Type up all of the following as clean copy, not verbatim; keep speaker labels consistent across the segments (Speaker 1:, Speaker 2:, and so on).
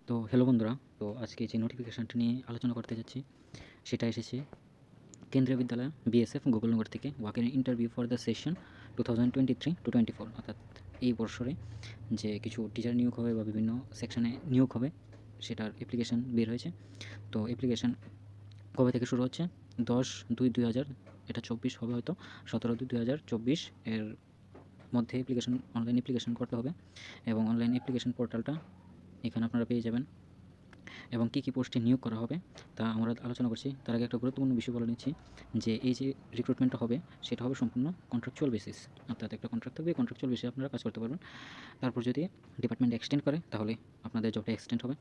Speaker 1: তো হ্যালো বন্ধুরা, তো আজকে যে নোটিফিকেশানটা নিয়ে আলোচনা করতে যাচ্ছি সেটা এসেছে কেন্দ্রীয় বিদ্যালয় বিএসএফ গোকুলনগর থেকে walk in interview for the session 2023-24 অর্থাৎ এই বছরে যে কিছু টিচার নিয়োগ হবে বা বিভিন্ন সেকশনে নিয়োগ হবে সেটার অ্যাপ্লিকেশান বের হয়েছে। তো অ্যাপ্লিকেশান কবে থেকে শুরু হচ্ছে? 10/2/2000, এটা 24 হবে হয়তো, 17/2/2024 এর মধ্যে অনলাইন অ্যাপ্লিকেশান করতে হবে এবং অনলাইন অ্যাপ্লিকেশান পোর্টালটা এখানে আপনারা পেয়ে যাবেন এবং কী পোস্টে নিয়োগ করা হবে তা আমরা আলোচনা করছি। তার আগে একটা গুরুত্বপূর্ণ বিষয় বলে নিচ্ছি যে এই যে রিক্রুটমেন্টটা হবে সেটা হবে সম্পূর্ণ কন্ট্রাকচুয়াল বেসিস, অর্থাৎ একটা কন্ট্রাক্ট থাকবে, কন্ট্রাকচুয়াল বেসিসে আপনারা কাজ করতে পারবেন। তারপর যদি ডিপার্টমেন্ট এক্সটেন্ড করে তাহলে আপনাদের জবটা এক্সটেন্ড হবে।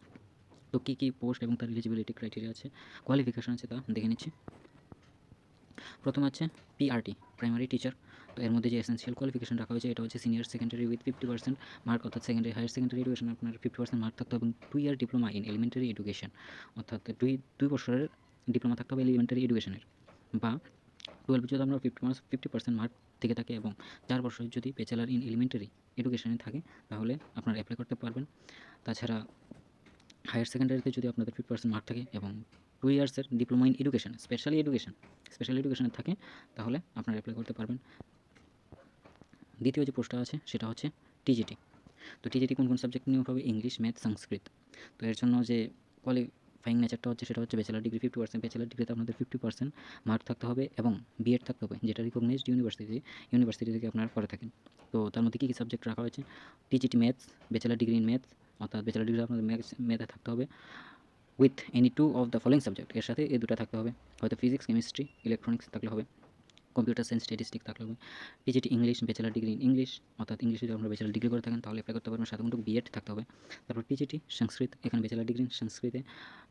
Speaker 1: তো কী পোস্ট এবং তার এলিজিবিলিটি ক্রাইটেরিয়া আছে, কোয়ালিফিকেশান আছে তা দেখে নিচ্ছি। প্রথম আছে পিআরটি, প্রাইমারি টিচার। তো এর মধ্যে যে এসেন্সিয়াল কোয়ালিফিকেশন রাখা হয়েছে এটা হচ্ছে সিনিয়র সেকেন্ডারি উইথ 50% মার্ক, অর্থাৎ সেকেন্ডারি হায়ার সেকেন্ডারি এডুকেশন আপনার 50% মার্ক থাকতে হবে এবং 2 year diploma in elementary education, অর্থাৎ দুই বছরের ডিপ্লোমা থাকতে হবে এলিমেন্টারি এডুকেশনের, বা 12 যদি আপনার 50% মার্ক থেকে থাকে এবং 4 বছরের যদি ব্যাচেলার ইন এলিমেন্টারি এডুকেশনে থাকে তাহলে আপনারা অ্যাপ্লাই করতে পারবেন। তাছাড়া হায়ার সেকেন্ডারিতে যদি আপনাদের 50% মার্ক থাকে এবং 2 ইয়ার্সের ডিপ্লোমা ইন এডুকেশন স্পেশাল এডুকেশনে থাকে তাহলে আপনারা অ্যাপ্লাই করতে পারবেন। দ্বিতীয় যে পোস্টটা আছে সেটা হচ্ছে টিজিটি। তো টিজিটি কোন সাবজেক্ট নিয়োগ হবে? ইংলিশ, ম্যাথ, সংস্কৃত। তো এর জন্য যে কোয়ালিফাইং নেচারটা হচ্ছে সেটা হচ্ছে ব্যাচেলার ডিগ্রি 50%, ব্যাচেলার ডিগ্রিতে আপনাদের 50% মার্ক থাকতে হবে এবং বিএড থাকতে হবে, যেটা রিকগনাইজড ইউনিভার্সিটি থেকে আপনারা করে থাকেন। তো তার মধ্যে কী সাবজেক্ট রাখা হয়েছে? TGT maths, bachelor degree in maths, অর্থাৎ ব্যাচেলার ডিগ্রি আপনাদের ম্যাথে থাকতে হবে with any 2 of the following subject, এর সাথে এই দুটো থাকতে হবে, হয়তো ফিজিক্স, কেমিস্ট্রি, ইলেকট্রনিক্স থাকলে হবে, কম্পিউটার সায়েন্স, স্ট্যাটিস্টিক থাকলে হবে। TGT English, bachelor degree in English, অর্থাৎ ইংলিশে যদি আপনারা ব্যাচেলার ডিগ্রি করে থাকেন তাহলে অ্যাপ্লাই করতে পারবেন, সাথে কিন্তু বিএড থাকতে হবে। তারপর টিজিটি সংস্কৃত, এখানে ব্যাচেলার ডিগ্রি সংস্কৃতে,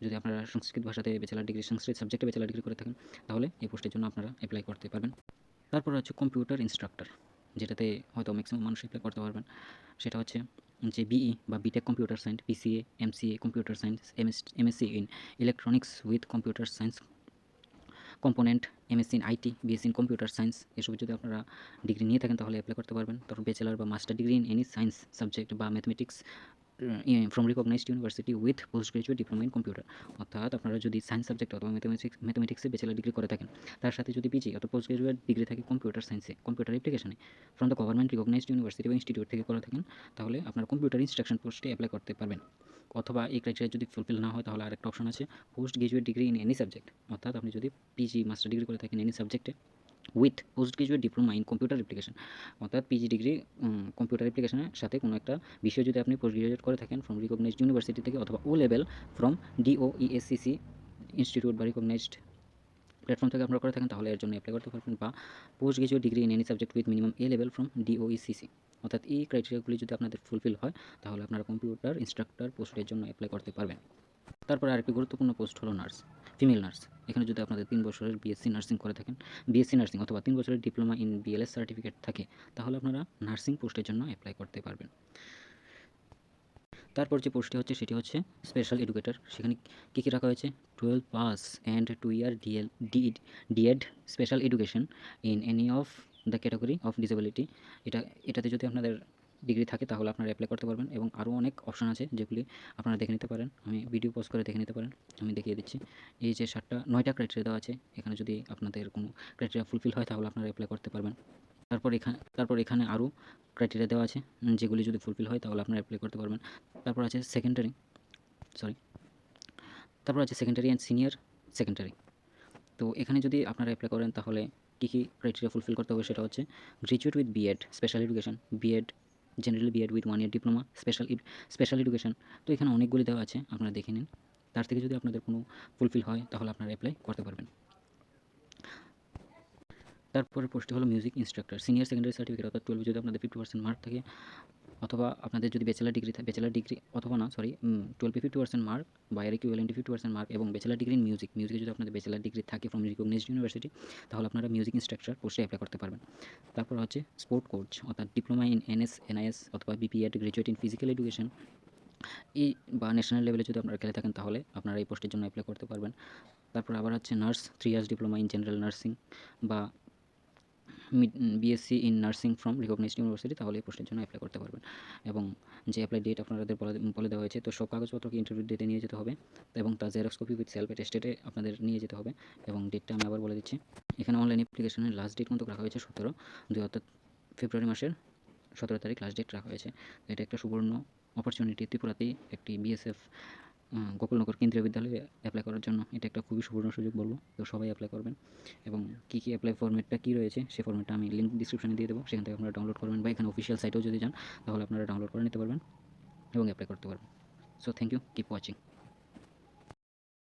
Speaker 1: যদি আপনারা সংস্কৃত ভাষাতে ব্যাচেলার ডিগ্রি, সংস্কৃত সাবজেক্টে ব্যাচেলার ডিগ্রি করে থাকেন তাহলে এই পোস্টের জন্য আপনারা অ্যাপ্লাই করতে পারবেন। তারপর হচ্ছে কম্পিউটার ইনস্ট্রাক্টর, যেটাতে হয়তো ম্যাক্সিমাম মানুষ অ্যাপ্লাই করতে পারবেন। সেটা হচ্ছে যে বিই বা B Tech computer science, BCA, MCA computer science, MSc in electronics with computer science component, MSc in IT, BSc in computer science, এসব যদি আপনারা ডিগ্রি নিয়ে থাকেন তাহলে অ্যাপ্লাই করতে পারবেন। তারপর ব্যাচেলার বা master degree in any science subject বা mathematics from recognized university with post graduate diploma in computer, অর্থাৎ আপনারা যদি সায়েন্স সাবজেক্ট অথবা ম্যাথমেটিক্সে ব্যাচেলার ডিগ্রি করে থাকেন তার সাথে যদি পিজি অথবা পোস্ট গ্রাজুয়েট ডিগ্রি থাকে কম্পিউটার সায়েন্সে, কম্পিউটার অ্যাপ্লিকেশনে from the government recognised university বা ইনস্টিটিউট থেকে করে থাকেন তাহলে আপনার কম্পিউটার ইনস্ট্রাকশন পোস্টে অ্যাপ্লাই করতে পারবেন। অথবা এই ক্রাইটেরিয়া যদি ফুলফিল না হয় তাহলে আরেকটা অপশন আছে post graduate degree in any subject, অর্থাৎ আপনি যদি পিজি মাস্টার ডিগ্রি করে থাকেন এনি সাবজেক্টে with post graduate diploma in computer application, অর্থাৎ পিজি ডিগ্রি কম্পিউটার অ্যাপ্লিকেশনের সাথে কোনো একটা বিষয় যদি আপনি পোস্ট গ্রাজুয়েট করে থাকেন ফ্রম রিকগনাইজড ইউনিভার্সিটি থেকে অথবা ও লেভেল ফ্রম ডিওইএসসিসি ইনস্টিটিউট বা রিকগনাইজড প্ল্যাটফর্ম থেকে আপনারা করে থাকেন তাহলে এর জন্য অ্যাপ্লাই করতে পারবেন, বা post graduate degree in any subject with minimum A level from DOECC, অর্থাৎ এই ক্রাইটেরিয়াগুলি যদি আপনাদের ফুলফিল হয় তাহলে আপনারা কম্পিউটার ইনস্ট্রাক্টর পোস্টের জন্য অ্যাপ্লাই করতে পারবেন। তারপরে আরেকটি গুরুত্বপূর্ণ পোস্ট হলো নার্স, ফিমেল নার্স। এখানে যদি আপনাদের 3 বছরের বিএসসি নার্সিং করে থাকেন, বিএসসি নার্সিং অথবা 3 বছরের ডিপ্লোমা ইন বিএলএস সার্টিফিকেট থাকে তাহলে আপনারা নার্সিং পোস্টের জন্য অ্যাপ্লাই করতে পারবেন। তারপর যে পোস্টটি হচ্ছে সেটি হচ্ছে স্পেশাল এডুকেটর। সেখানে কী রাখা হয়েছে? 12 pass and 2 year D Ed special education in any of the category of disability. এটাতে যদি আপনাদের ডিগ্রি থাকে তাহলে আপনারা অ্যাপ্লাই করতে পারবেন এবং আরও অনেক অপশন আছে যেগুলি আপনারা দেখে নিতে পারেন, আমি ভিডিও পজ করে দেখে নিতে পারেন, আমি দেখিয়ে দিচ্ছি। এই যে 9টা ক্রাইটেরিয়া দেওয়া আছে, এখানে যদি আপনাদের কোনো ক্রাইটেরিয়া ফুলফিল হয় তাহলে আপনারা অ্যাপ্লাই করতে পারবেন। তারপর এখানে আরও ক্রাইটেরিয়া দেওয়া আছে যেগুলি যদি ফুলফিল হয় তাহলে আপনারা অ্যাপ্লাই করতে পারবেন। তারপর আছে সেকেন্ডারি অ্যান্ড সিনিয়র সেকেন্ডারি। তো এখানে যদি আপনারা অ্যাপ্লাই করেন তাহলে কী ক্রাইটেরিয়া ফুলফিল করতে হবে? সেটা হচ্ছে graduate with B Ed special education, B Ed general B Ed with 1 year diploma special education. তো এখানে অনেকগুলি দেওয়া আছে, আপনারা দেখে নিন। তার থেকে যদি আপনাদের কোনো ফুলফিল হয় তাহলে আপনারা অ্যাপ্লাই করতে পারবেন। তারপরে পোস্টটি হলো music instructor, senior secondary certificate, অর্থাৎ 12 যদি আপনাদের 50% মার্ক থাকে অথবা আপনাদের যদি ব্যাচেলার ডিগ্রি অথবা না সরি 12 50% মার্ক বা এর ইকুইভ্যালেন্ট 50% মার্ক এবং ব্যাচেলার ডিগ্রি ইন মিউজিকে যদি আপনাদের ব্যাচেলার ডিগ্রি থাকে ফ্রম রিকগনাইজড ইউনিভার্সিটি তাহলে আপনারা মিউজিক ইনস্ট্রাক্টর পোস্টে অ্যাপ্লাই করতে পারবেন। তারপর হচ্ছে স্পোর্ট কোচ, অর্থাৎ ডিপ্লোমা ইন এনএস অথবা BPEd graduate in physical education এই বা ন্যাশনাল লেভেলে যদি আপনারা খেলে থাকেন তাহলে আপনারা এই পোস্টের জন্য অ্যাপ্লাই করতে পারবেন। তারপর আবার হচ্ছে nurse, 3 years diploma in general nursing বা BSc in nursing from recognized university, তাহলে এই পোস্টের জন্য অ্যাপ্লাই করতে পারবেন। এবং যে অ্যাপ্লাই ডেট আপনাদের বলে দেওয়া হয়েছে, তো সব কাগজপত্রকে ইন্টারভিউ ডেটে নিয়ে যেতে হবে এবং তার জেরক্স কপি উইথ সেলফ অ্যাটেস্টেডে আপনাদের নিয়ে যেতে হবে। এবং ডেটটা আমি আবার বলে দিচ্ছি, এখানে অনলাইন অ্যাপ্লিকেশনের লাস্ট ডেট কিন্তু রাখা হয়েছে 17/2, অর্থাৎ ফেব্রুয়ারি মাসের 17 তারিখ লাস্ট ডেট রাখা হয়েছে। তো এটা একটা সুবর্ণ অপরচুনিটি ত্রিপুরাতেই একটি বিএসএফ গোকুলনগর কেন্দ্রীয় বিদ্যালয়ে অ্যাপ্লাই করার জন্য। এটা একটা খুবই সুবর্ণ সুযোগ বলবো, তো সবাই অ্যাপ্লাই করবেন। এবং কী কী অ্যাপ্লাই ফর্মেটটা কী রয়েছে, সেই ফর্মেটটা আমি লিঙ্ক ডিসক্রিপশনে দিয়ে দেবো, সেখান থেকে আপনারা ডাউনলোড করবেন, বা এখানে অফিসিয়াল সাইটেও যদি যান তাহলে আপনারা ডাউনলোড করে নিতে পারবেন এবং অ্যাপ্লাই করতে পারবেন। So thank you, keep watching.